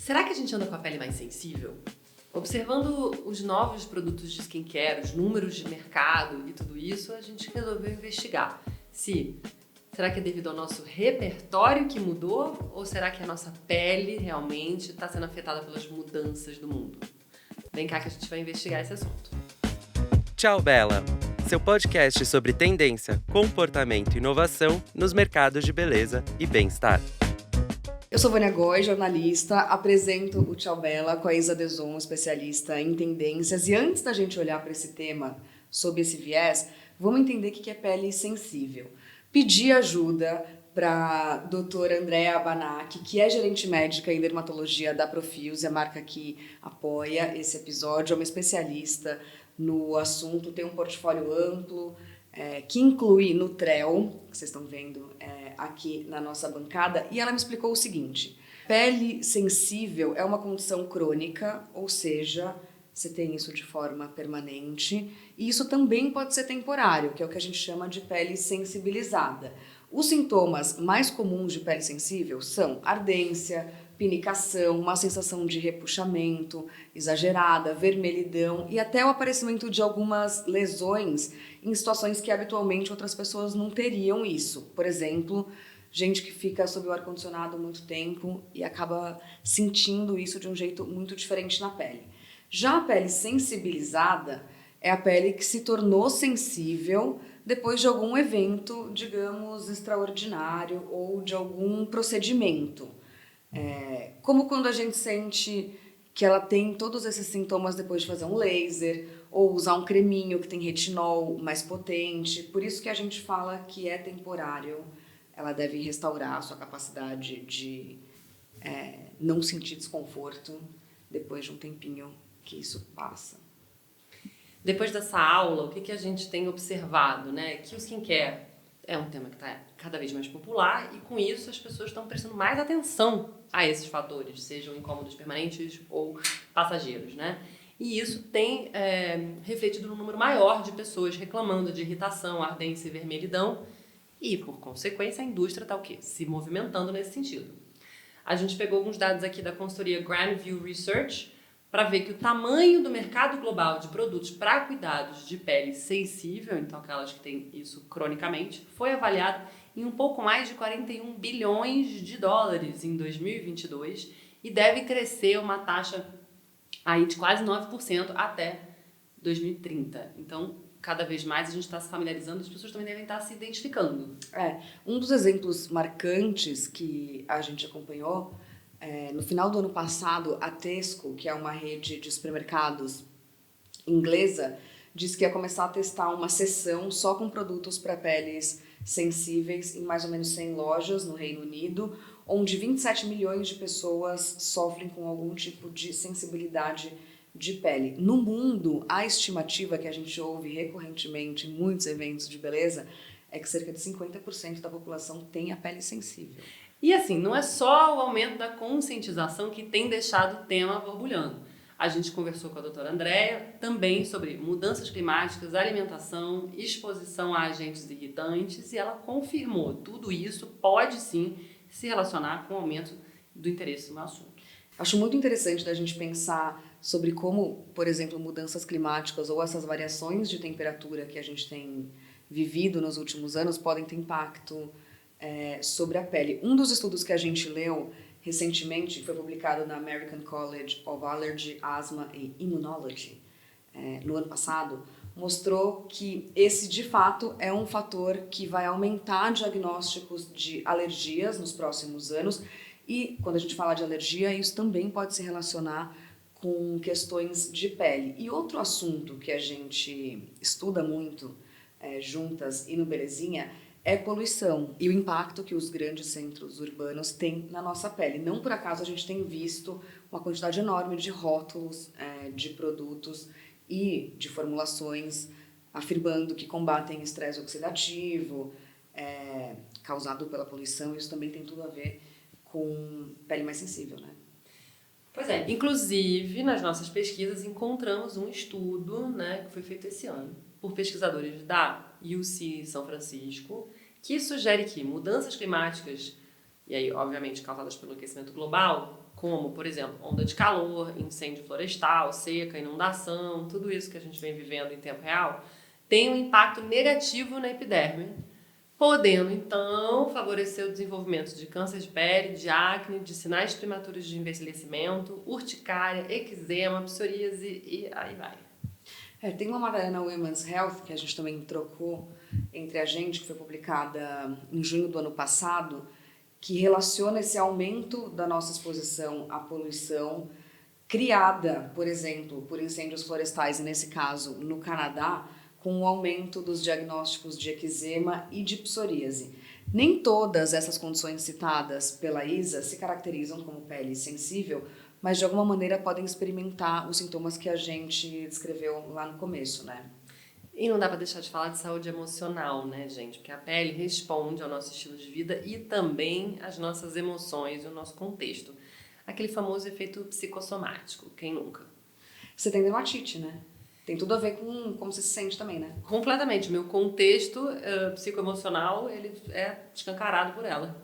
Será que a gente anda com a pele mais sensível? Observando os novos produtos de skincare, os números de mercado e tudo isso, a gente resolveu investigar será que é devido ao nosso repertório que mudou ou será que a nossa pele realmente está sendo afetada pelas mudanças do mundo? Vem cá que a gente vai investigar esse assunto. Tchau, Bela! Seu podcast sobre tendência, comportamento e inovação nos mercados de beleza e bem-estar. Eu sou Vânia Goy, jornalista, apresento o Tchau Bela com a Isa Deson, especialista em tendências. E antes da gente olhar para esse tema, sob esse viés, vamos entender o que é pele sensível. Pedi ajuda para a doutora Andrea Banac, que é gerente médica em dermatologia da Profius, a marca que apoia esse episódio, é uma especialista no assunto, tem um portfólio amplo, que inclui Nutrel, que vocês estão vendo aqui na nossa bancada, e ela me explicou o seguinte: pele sensível é uma condição crônica, ou seja, você tem isso de forma permanente, e isso também pode ser temporário, que é o que a gente chama de pele sensibilizada. Os sintomas mais comuns de pele sensível são ardência, pinicação, uma sensação de repuxamento exagerada, vermelhidão e até o aparecimento de algumas lesões em situações que habitualmente outras pessoas não teriam isso. Por exemplo, gente que fica sob o ar-condicionado muito tempo e acaba sentindo isso de um jeito muito diferente na pele. Já a pele sensibilizada é a pele que se tornou sensível depois de algum evento, digamos, extraordinário ou de algum procedimento. Como quando a gente sente que ela tem todos esses sintomas depois de fazer um laser ou usar um creminho que tem retinol mais potente. Por isso que a gente fala que é temporário. Ela deve restaurar a sua capacidade de não sentir desconforto depois de um tempinho que isso passa. Depois dessa aula, o que a gente tem observado, né? Que o skincare é um tema que está cada vez mais popular e, com isso, as pessoas estão prestando mais atenção a esses fatores, sejam incômodos permanentes ou passageiros, né? E isso tem refletido num número maior de pessoas reclamando de irritação, ardência e vermelhidão e, por consequência, a indústria está o quê? Se movimentando nesse sentido. A gente pegou alguns dados aqui da consultoria Grandview Research para ver que o tamanho do mercado global de produtos para cuidados de pele sensível, então aquelas que têm isso cronicamente, foi avaliado em um pouco mais de 41 bilhões de dólares em 2022 e deve crescer uma taxa aí de quase 9% até 2030. Então, cada vez mais a gente está se familiarizando, as pessoas também devem estar se identificando. Um dos exemplos marcantes que a gente acompanhou, no final do ano passado, a Tesco, que é uma rede de supermercados inglesa, disse que ia começar a testar uma seção só com produtos para peles sensíveis em mais ou menos 100 lojas no Reino Unido, onde 27 milhões de pessoas sofrem com algum tipo de sensibilidade de pele. No mundo, a estimativa que a gente ouve recorrentemente em muitos eventos de beleza é que cerca de 50% da população tem a pele sensível. E assim, não é só o aumento da conscientização que tem deixado o tema borbulhando. A gente conversou com a doutora Andrea também sobre mudanças climáticas, alimentação, exposição a agentes irritantes e ela confirmou tudo isso pode sim se relacionar com o aumento do interesse no assunto. Acho muito interessante da gente pensar sobre como, por exemplo, mudanças climáticas ou essas variações de temperatura que a gente tem vivido nos últimos anos podem ter impacto sobre a pele. Um dos estudos que a gente leu recentemente, foi publicado na American College of Allergy, Asthma e Immunology no ano passado, mostrou que esse de fato é um fator que vai aumentar diagnósticos de alergias nos próximos anos e quando a gente fala de alergia, isso também pode se relacionar com questões de pele. E outro assunto que a gente estuda muito juntas e no Belezinha é poluição e o impacto que os grandes centros urbanos têm na nossa pele. Não por acaso a gente tem visto uma quantidade enorme de rótulos de produtos e de formulações afirmando que combatem estresse oxidativo causado pela poluição. Isso também tem tudo a ver com pele mais sensível, né? Pois é, inclusive nas nossas pesquisas encontramos um estudo, né, que foi feito esse ano por pesquisadores da UC São Francisco, que sugere que mudanças climáticas, e aí obviamente causadas pelo aquecimento global, como, por exemplo, onda de calor, incêndio florestal, seca, inundação, tudo isso que a gente vem vivendo em tempo real, tem um impacto negativo na epiderme, podendo, então, favorecer o desenvolvimento de câncer de pele, de acne, de sinais prematuros de envelhecimento, urticária, eczema, psoríase e aí vai. Tem uma matéria na Women's Health, que a gente também trocou entre a gente, que foi publicada em junho do ano passado, que relaciona esse aumento da nossa exposição à poluição criada, por exemplo, por incêndios florestais, e nesse caso no Canadá, com o aumento dos diagnósticos de eczema e de psoríase. Nem todas essas condições citadas pela Isa se caracterizam como pele sensível, mas de alguma maneira podem experimentar os sintomas que a gente descreveu lá no começo, né? E não dá para deixar de falar de saúde emocional, né, gente? Porque a pele responde ao nosso estilo de vida e também às nossas emoções e o nosso contexto. Aquele famoso efeito psicossomático, quem nunca? Você tem dermatite, né? Tem tudo a ver com como você se sente também, né? Completamente. Meu contexto psicoemocional, ele é escancarado por ela.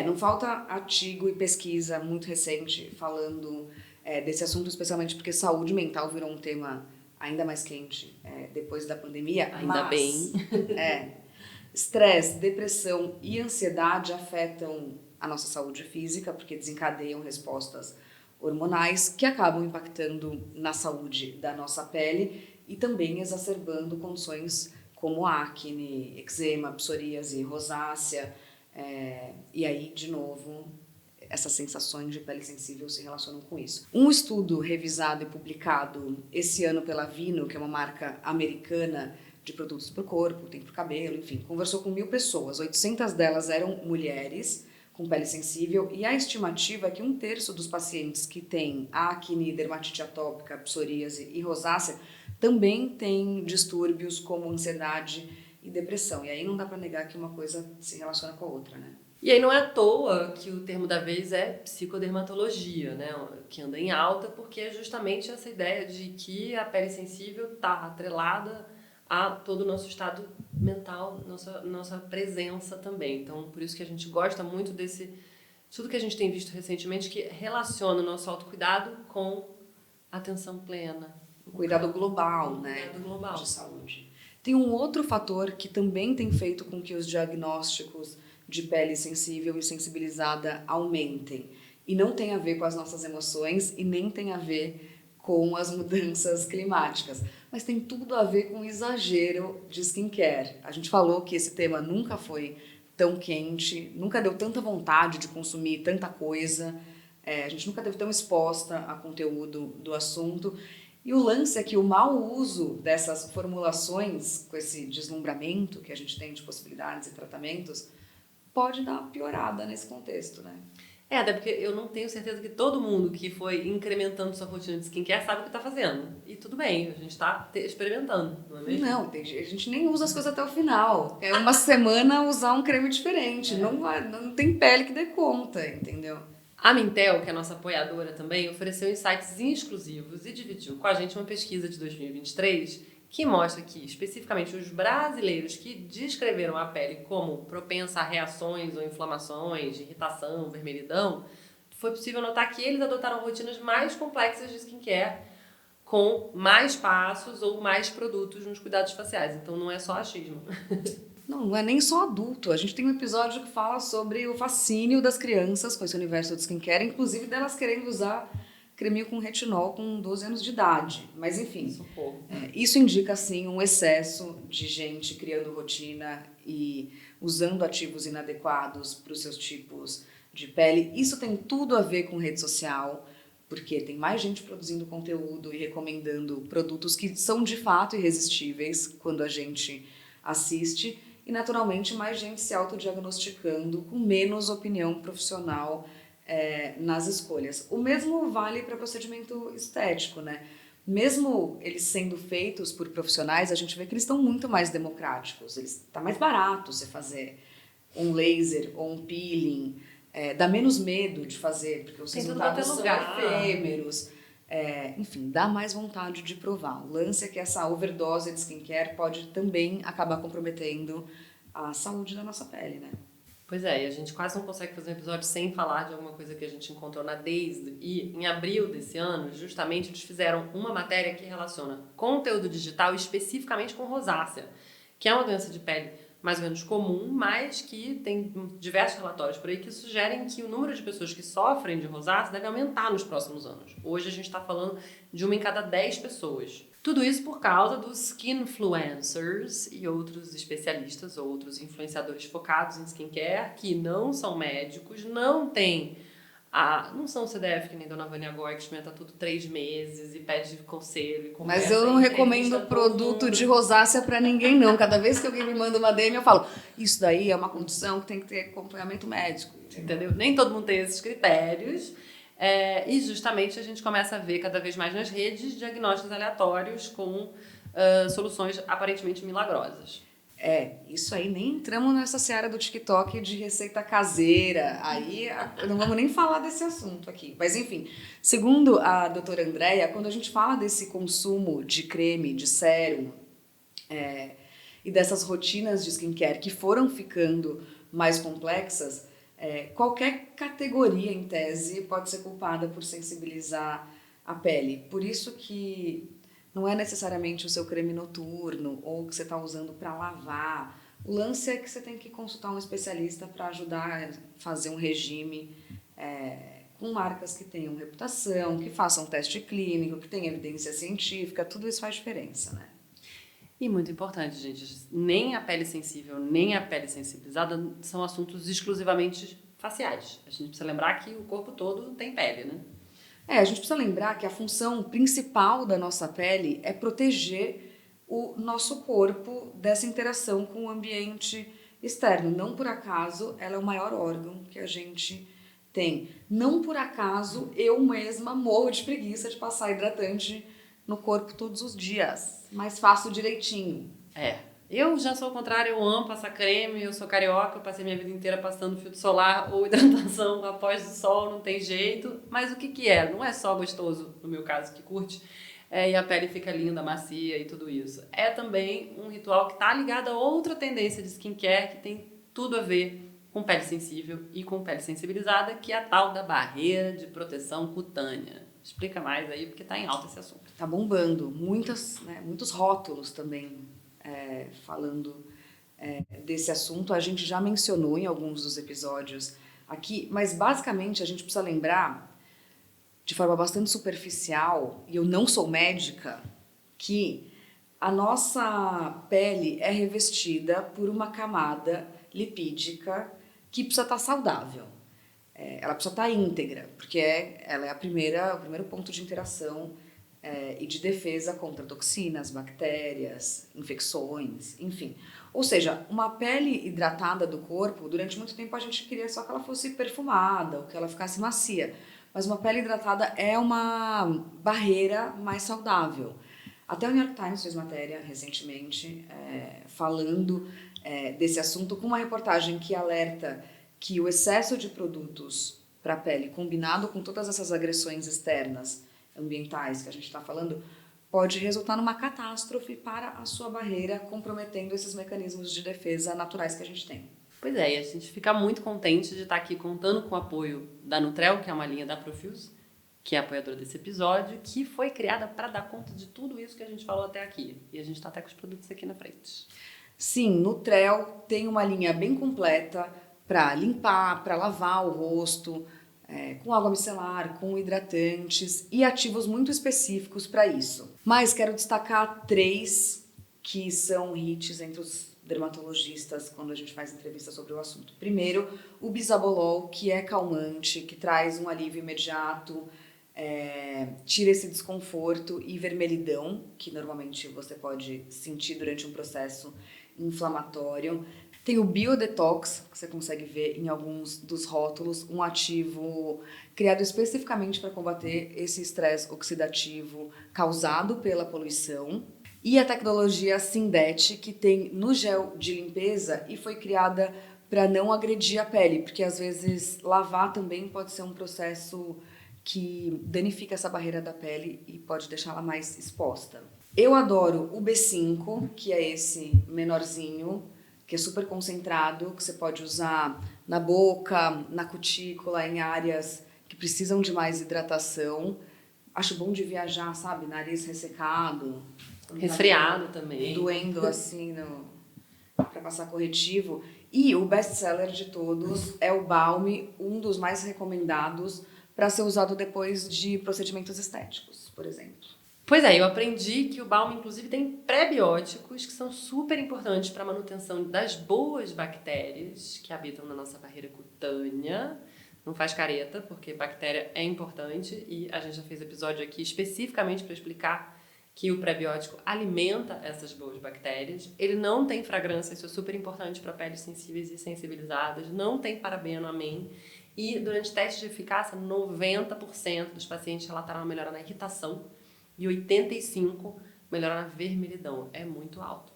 Não falta artigo e pesquisa muito recente falando desse assunto, especialmente porque saúde mental virou um tema ainda mais quente depois da pandemia. Ainda bem. Estresse, depressão e ansiedade afetam a nossa saúde física, porque desencadeiam respostas hormonais que acabam impactando na saúde da nossa pele e também exacerbando condições como acne, eczema, psoríase, rosácea. E aí, de novo, essas sensações de pele sensível se relacionam com isso. Um estudo revisado e publicado esse ano pela Vino, que é uma marca americana de produtos para o corpo, tem para o cabelo, enfim, conversou com 1.000 pessoas, 800 delas eram mulheres com pele sensível, e a estimativa é que 1/3 dos pacientes que têm acne, dermatite atópica, psoríase e rosácea também têm distúrbios como ansiedade e depressão. E aí não dá para negar que uma coisa se relaciona com a outra, né? E aí não é à toa que o termo da vez é psicodermatologia, né? Que anda em alta, porque é justamente essa ideia de que a pele sensível está atrelada a todo o nosso estado mental, nossa presença também. Então, por isso que a gente gosta muito tudo que a gente tem visto recentemente, que relaciona o nosso autocuidado com atenção plena. Cuidado global, né? Cuidado global. De saúde. Tem um outro fator que também tem feito com que os diagnósticos de pele sensível e sensibilizada aumentem. E não tem a ver com as nossas emoções e nem tem a ver com as mudanças climáticas, mas tem tudo a ver com o exagero de skincare. A gente falou que esse tema nunca foi tão quente, nunca deu tanta vontade de consumir tanta coisa, a gente nunca teve tão exposta a conteúdo do assunto. E o lance é que o mau uso dessas formulações, com esse deslumbramento que a gente tem de possibilidades e tratamentos, pode dar uma piorada nesse contexto, né? Até porque eu não tenho certeza que todo mundo que foi incrementando sua rotina de skincare sabe o que está fazendo. E tudo bem, a gente está experimentando, não é mesmo? Não, a gente nem usa as coisas até o final. É uma semana usar um creme diferente. Não tem pele que dê conta, entendeu? A Mintel, que é a nossa apoiadora também, ofereceu insights exclusivos e dividiu com a gente uma pesquisa de 2023 que mostra que, especificamente, os brasileiros que descreveram a pele como propensa a reações ou inflamações, irritação, vermelhidão, foi possível notar que eles adotaram rotinas mais complexas de skincare, com mais passos ou mais produtos nos cuidados faciais. Então, não é só achismo. Não é nem só adulto. A gente tem um episódio que fala sobre o fascínio das crianças com esse universo de skincare, inclusive delas querendo usar creminho com retinol com 12 anos de idade. Mas, enfim, isso indica, sim, um excesso de gente criando rotina e usando ativos inadequados para os seus tipos de pele. Isso tem tudo a ver com rede social, porque tem mais gente produzindo conteúdo e recomendando produtos que são, de fato, irresistíveis quando a gente assiste. E, naturalmente, mais gente se autodiagnosticando com menos opinião profissional nas escolhas. O mesmo vale para procedimento estético, né? Mesmo eles sendo feitos por profissionais, a gente vê que eles estão muito mais democráticos. Está mais barato você fazer um laser ou um peeling, dá menos medo de fazer, porque os resultados são efêmeros. Enfim, dá mais vontade de provar. O lance é que essa overdose de skincare pode também acabar comprometendo a saúde da nossa pele, né? Pois é, e a gente quase não consegue fazer um episódio sem falar de alguma coisa que a gente encontrou na Dazed. E em abril desse ano, justamente, eles fizeram uma matéria que relaciona conteúdo digital especificamente com rosácea, que é uma doença de pele mais ou menos comum, mas que tem diversos relatórios por aí que sugerem que o número de pessoas que sofrem de rosácea deve aumentar nos próximos anos. Hoje a gente está falando de 1 em cada 10 pessoas. Tudo isso por causa dos skinfluencers e outros especialistas, outros influenciadores focados em skincare, que não são médicos, não são CDF que nem Dona Vânia Goy, que experimenta tudo 3 meses e pede conselho e conversa. Mas eu não recomendo produto de rosácea pra ninguém, não. Cada vez que alguém me manda uma DM, eu falo, isso daí é uma condição que tem que ter acompanhamento médico. Entendeu? Nem todo mundo tem esses critérios. E justamente a gente começa a ver cada vez mais nas redes diagnósticos aleatórios com soluções aparentemente milagrosas. Isso aí, nem entramos nessa seara do TikTok de receita caseira. Aí não vamos nem falar desse assunto aqui. Mas enfim, segundo a doutora Andréia, quando a gente fala desse consumo de creme, de sérum e dessas rotinas de skincare que foram ficando mais complexas, qualquer categoria, em tese, pode ser culpada por sensibilizar a pele. Por isso que não é necessariamente o seu creme noturno ou que você está usando para lavar. O lance é que você tem que consultar um especialista para ajudar a fazer um regime com marcas que tenham reputação, que façam teste clínico, que tenham evidência científica. Tudo isso faz diferença, né? E muito importante, gente, nem a pele sensível, nem a pele sensibilizada são assuntos exclusivamente faciais. A gente precisa lembrar que o corpo todo tem pele, né? A gente precisa lembrar que a função principal da nossa pele é proteger o nosso corpo dessa interação com o ambiente externo. Não por acaso ela é o maior órgão que a gente tem. Não por acaso eu mesma morro de preguiça de passar hidratante no corpo todos os dias, mas faço direitinho. Eu já sou o contrário, eu amo passar creme, eu sou carioca, eu passei minha vida inteira passando filtro solar ou hidratação após o sol, não tem jeito. Mas o que é? Não é só gostoso, no meu caso, que curte, e a pele fica linda, macia e tudo isso. É também um ritual que está ligado a outra tendência de skincare que tem tudo a ver com pele sensível e com pele sensibilizada, que é a tal da barreira de proteção cutânea. Explica mais aí, porque está em alta esse assunto. Tá bombando. Muitos rótulos também falando desse assunto. A gente já mencionou em alguns dos episódios aqui, mas basicamente a gente precisa lembrar, de forma bastante superficial, e eu não sou médica, que a nossa pele é revestida por uma camada lipídica que precisa estar saudável. Ela precisa estar íntegra, porque ela é o primeiro ponto de interação e de defesa contra toxinas, bactérias, infecções, enfim. Ou seja, uma pele hidratada do corpo, durante muito tempo a gente queria só que ela fosse perfumada, ou que ela ficasse macia. Mas uma pele hidratada é uma barreira mais saudável. Até o New York Times fez matéria recentemente falando desse assunto, com uma reportagem que alerta que o excesso de produtos para a pele, combinado com todas essas agressões externas, ambientais que a gente está falando, pode resultar numa catástrofe para a sua barreira, comprometendo esses mecanismos de defesa naturais que a gente tem. Pois é, e a gente fica muito contente de estar aqui contando com o apoio da Nutrel, que é uma linha da Profils, que é apoiadora desse episódio, que foi criada para dar conta de tudo isso que a gente falou até aqui. E a gente está até com os produtos aqui na frente. Sim, Nutrel tem uma linha bem completa para limpar, para lavar o rosto, com água micelar, com hidratantes e ativos muito específicos para isso. Mas quero destacar 3 que são hits entre os dermatologistas quando a gente faz entrevista sobre o assunto. Primeiro, o bisabolol, que é calmante, que traz um alívio imediato, tira esse desconforto e vermelhidão, que normalmente você pode sentir durante um processo inflamatório. Tem o Biodetox, que você consegue ver em alguns dos rótulos, um ativo criado especificamente para combater esse estresse oxidativo causado pela poluição. E a tecnologia Sindete, que tem no gel de limpeza e foi criada para não agredir a pele, porque às vezes lavar também pode ser um processo que danifica essa barreira da pele e pode deixá-la mais exposta. Eu adoro o B5, que é esse menorzinho, que é super concentrado, que você pode usar na boca, na cutícula, em áreas que precisam de mais hidratação. Acho bom de viajar, sabe? Nariz ressecado. Resfriado também. Doendo assim para passar corretivo. E o best-seller de todos é o Balm, um dos mais recomendados para ser usado depois de procedimentos estéticos, por exemplo. Pois é, eu aprendi que o Balm, inclusive, tem pré-bióticos que são super importantes para a manutenção das boas bactérias que habitam na nossa barreira cutânea. Não faz careta, porque bactéria é importante e a gente já fez episódio aqui especificamente para explicar que o pré-biótico alimenta essas boas bactérias. Ele não tem fragrância, isso é super importante para peles sensíveis e sensibilizadas, não tem parabeno, amém. E durante testes de eficácia, 90% dos pacientes relataram uma melhora na irritação e 85% melhora na vermelhidão. É muito alto.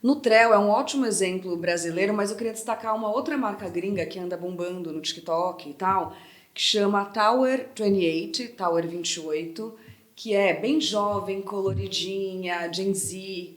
Nutrel é um ótimo exemplo brasileiro, mas eu queria destacar uma outra marca gringa que anda bombando no TikTok e tal, que chama Tower 28, que é bem jovem, coloridinha, Gen Z.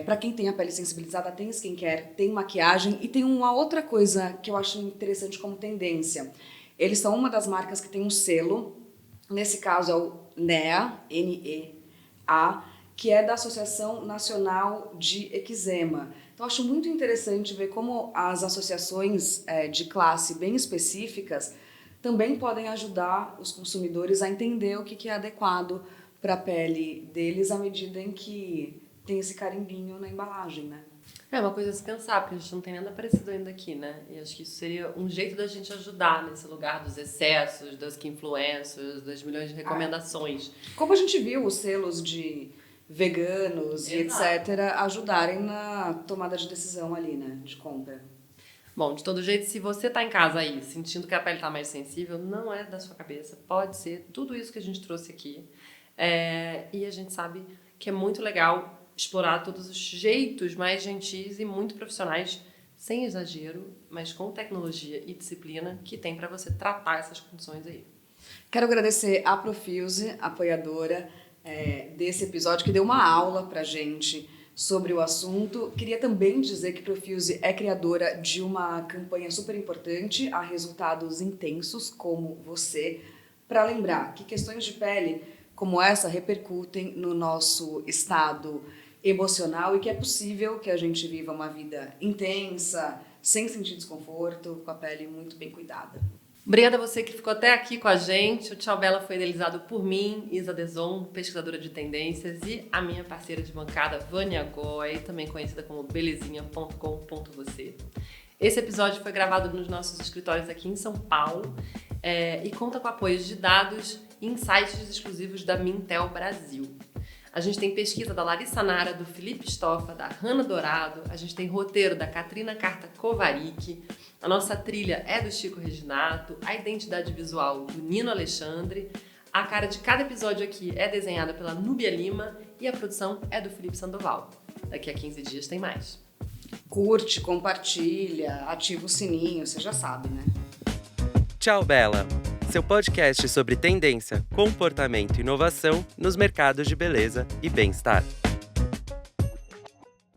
Para quem tem a pele sensibilizada, tem skincare, tem maquiagem e tem uma outra coisa que eu acho interessante como tendência. Eles são uma das marcas que tem um selo, nesse caso é o NEA, N-E-A, que é da Associação Nacional de Eczema. Então, acho muito interessante ver como as associações de classe bem específicas também podem ajudar os consumidores a entender o que é adequado para a pele deles à medida em que tem esse carimbinho na embalagem, né? É uma coisa a se pensar, porque a gente não tem nada parecido ainda aqui, né? E acho que isso seria um jeito da gente ajudar nesse lugar dos excessos, das influencers, das milhões de recomendações. Como a gente viu os selos de veganos e Exato. etc. ajudarem na tomada de decisão ali, né? De compra. Bom, de todo jeito, se você tá em casa aí, sentindo que a pele tá mais sensível, não é da sua cabeça. Pode ser tudo isso que a gente trouxe aqui. E a gente sabe que é muito legal explorar todos os jeitos mais gentis e muito profissionais, sem exagero, mas com tecnologia e disciplina que tem para você tratar essas condições aí. Quero agradecer a Profuse, apoiadora desse episódio, que deu uma aula pra gente sobre o assunto. Queria também dizer que Profuse é criadora de uma campanha super importante, a Resultados Intensos, como você, para lembrar que questões de pele como essa repercutem no nosso estado emocional e que é possível que a gente viva uma vida intensa, sem sentir desconforto, com a pele muito bem cuidada. Obrigada a você que ficou até aqui com a gente. O Tchau Bela foi idealizado por mim, Isa Deson, pesquisadora de tendências, e a minha parceira de bancada, Vânia Goy, também conhecida como belezinha.com.você. Esse episódio foi gravado nos nossos escritórios aqui em São Paulo e conta com apoios de dados e insights exclusivos da Mintel Brasil. A gente tem pesquisa da Larissa Nara, do Felipe Stoffa, da Hanna Dourado, a gente tem roteiro da Katrina Carta Kovarik, a nossa trilha é do Chico Reginato, a identidade visual do Nino Alexandre, a cara de cada episódio aqui é desenhada pela Núbia Lima e a produção é do Felipe Sandoval. Daqui a 15 dias tem mais. Curte, compartilha, ativa o sininho, você já sabe, né? Tchau, Bela! Seu podcast sobre tendência, comportamento e inovação nos mercados de beleza e bem-estar.